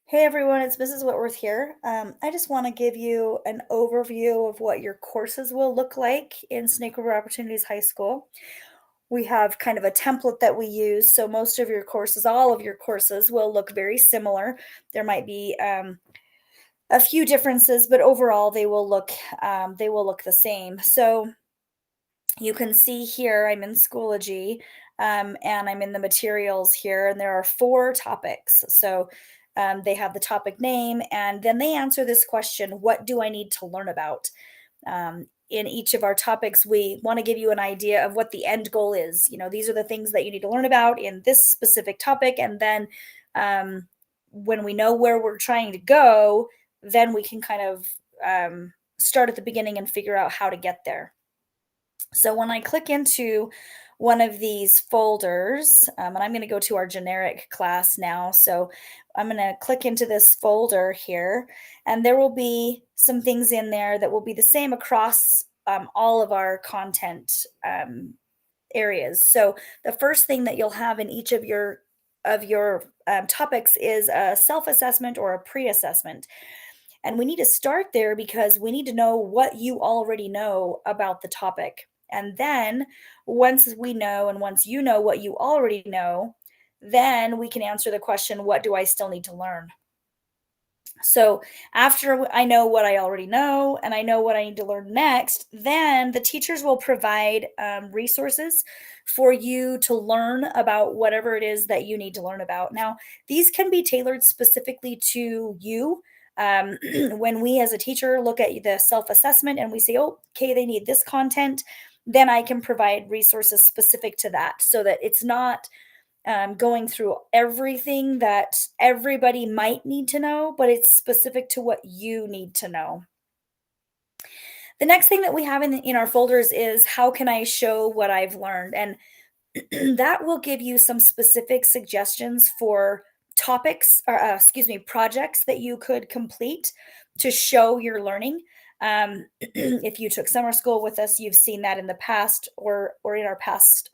Hey everyone, it's Mrs. Whitworth here. I just want to give you an overview of what your courses will look like in Snake River Opportunities High School. We have kind of a template that we use, so most of your courses, all of your courses, will look very similar. There might be a few differences, but overall they will look the same. So you can see here I'm in Schoology, and I'm in the materials here, and there are four topics. So they have the topic name, and then they answer this question: what do I need to learn about? In each of our topics, we want to give you an idea of what the end goal is. These are the things that you need to learn about in this specific topic, and then um, when we know where we're trying to go, then we can kind of start at the beginning and figure out how to get there. So when I click into one of these folders, and I'm going to go to our generic class now. So I'm going to click into this folder here, and there will be some things in there that will be the same across all of our content areas. So the first thing that you'll have in each of your topics is a self-assessment or a pre-assessment. And we need to start there because we need to know what you already know about the topic. And then once we know, and once you know what you already know, then we can answer the question, what do I still need to learn? So after I know what I already know and I know what I need to learn next, then the teachers will provide resources for you to learn about whatever it is that you need to learn about. Now, these can be tailored specifically to you. When we as a teacher look at the self assessment and we say, oh, okay, they need this content, then I can provide resources specific to that so that it's not going through everything that everybody might need to know, but it's specific to what you need to know. The next thing that we have in our folders is how can I show what I've learned? And that will give you some specific suggestions for topics or projects that you could complete to show your learning. If you took summer school with us, you've seen that in the past or in our past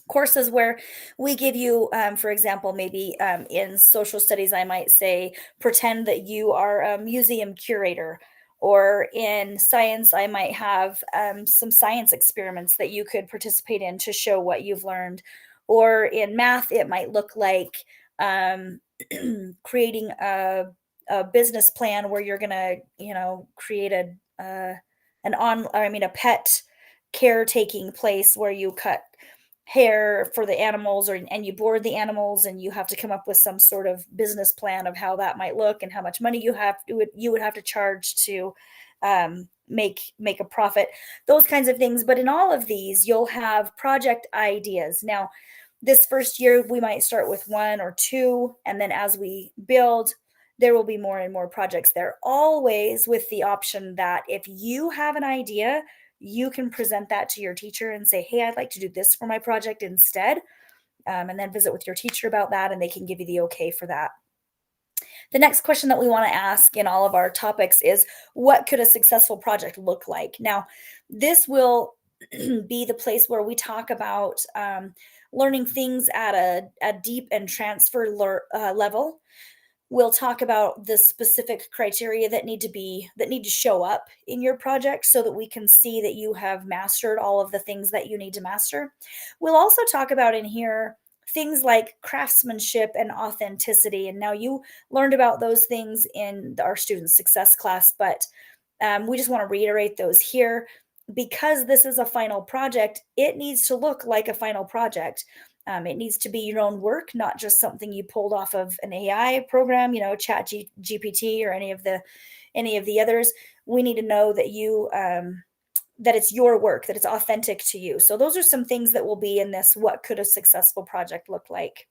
courses where we give you, for example, maybe in social studies, I might say, pretend that you are a museum curator. Or in science, I might have some science experiments that you could participate in to show what you've learned. Or in math, it might look like creating a business plan where you're going to, create a pet caretaking place where you cut hair for the animals and you board the animals and you have to come up with some sort of business plan of how that might look and how much money you would have to charge to make a profit, those kinds of things. But in all of these you'll have project ideas. Now this first year we might start with one or two, and then as we build there will be more and more projects there, always with the option that if you have an idea you can present that to your teacher and say, hey, I'd like to do this for my project instead. And then visit with your teacher about that, and they can give you the okay for that. The next question that we want to ask in all of our topics is, what could a successful project look like? Now, this will be the place where we talk about learning things at a deep and transfer level. We'll talk about the specific criteria that need to show up in your project so that we can see that you have mastered all of the things that you need to master. We'll also talk about in here things like craftsmanship and authenticity. And now you learned about those things in our student success class, but we just want to reiterate those here. Because this is a final project, it needs to look like a final project. It needs to be your own work, not just something you pulled off of an AI program, GPT or any of the others. We need to know that that it's your work, that it's authentic to you. So those are some things that will be in this. What could a successful project look like?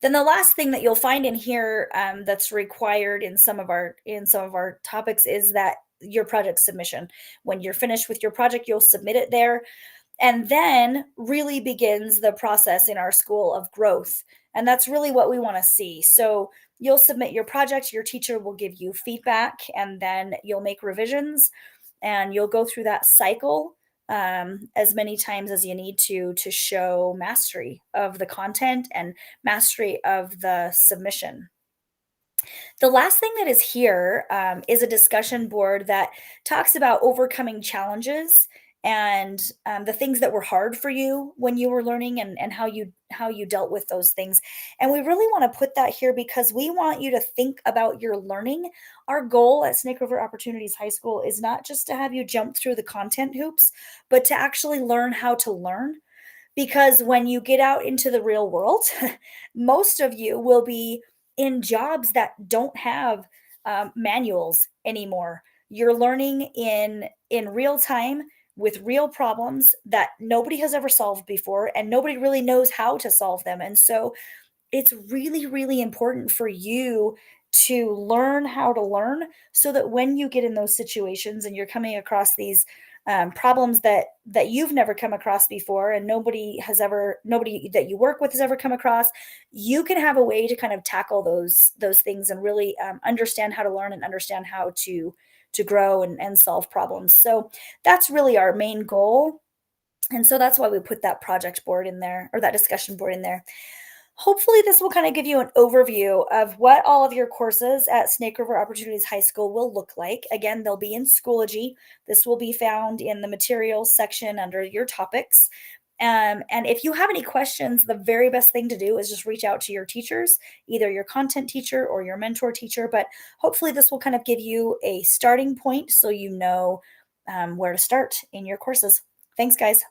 Then the last thing that you'll find in here that's required in some of our topics is that your project submission. When you're finished with your project, you'll submit it there. And then really begins the process in our school of growth. And that's really what we want to see. So you'll submit your project, your teacher will give you feedback, and then you'll make revisions and you'll go through that cycle as many times as you need to show mastery of the content and mastery of the submission. The last thing that is here is a discussion board that talks about overcoming challenges and the things that were hard for you when you were learning, and how you dealt with those things. And we really want to put that here because we want you to think about your learning. Our goal at Snake River Opportunities High School is not just to have you jump through the content hoops, but to actually learn how to learn, because when you get out into the real world, most of you will be in jobs that don't have manuals anymore. You're learning in real time with real problems that nobody has ever solved before, and nobody really knows how to solve them. And so it's really, really important for you to learn how to learn, so that when you get in those situations and you're coming across these problems that you've never come across before, and nobody that you work with has ever come across, you can have a way to kind of tackle those things and really understand how to learn and understand how to grow and solve problems. So that's really our main goal. And so that's why we put that project board in there, or that discussion board in there. Hopefully, this will kind of give you an overview of what all of your courses at Snake River Opportunities High School will look like. Again, they'll be in Schoology. This will be found in the materials section under your topics. And if you have any questions, the very best thing to do is just reach out to your teachers, either your content teacher or your mentor teacher. But hopefully, this will kind of give you a starting point so you know where to start in your courses. Thanks, guys.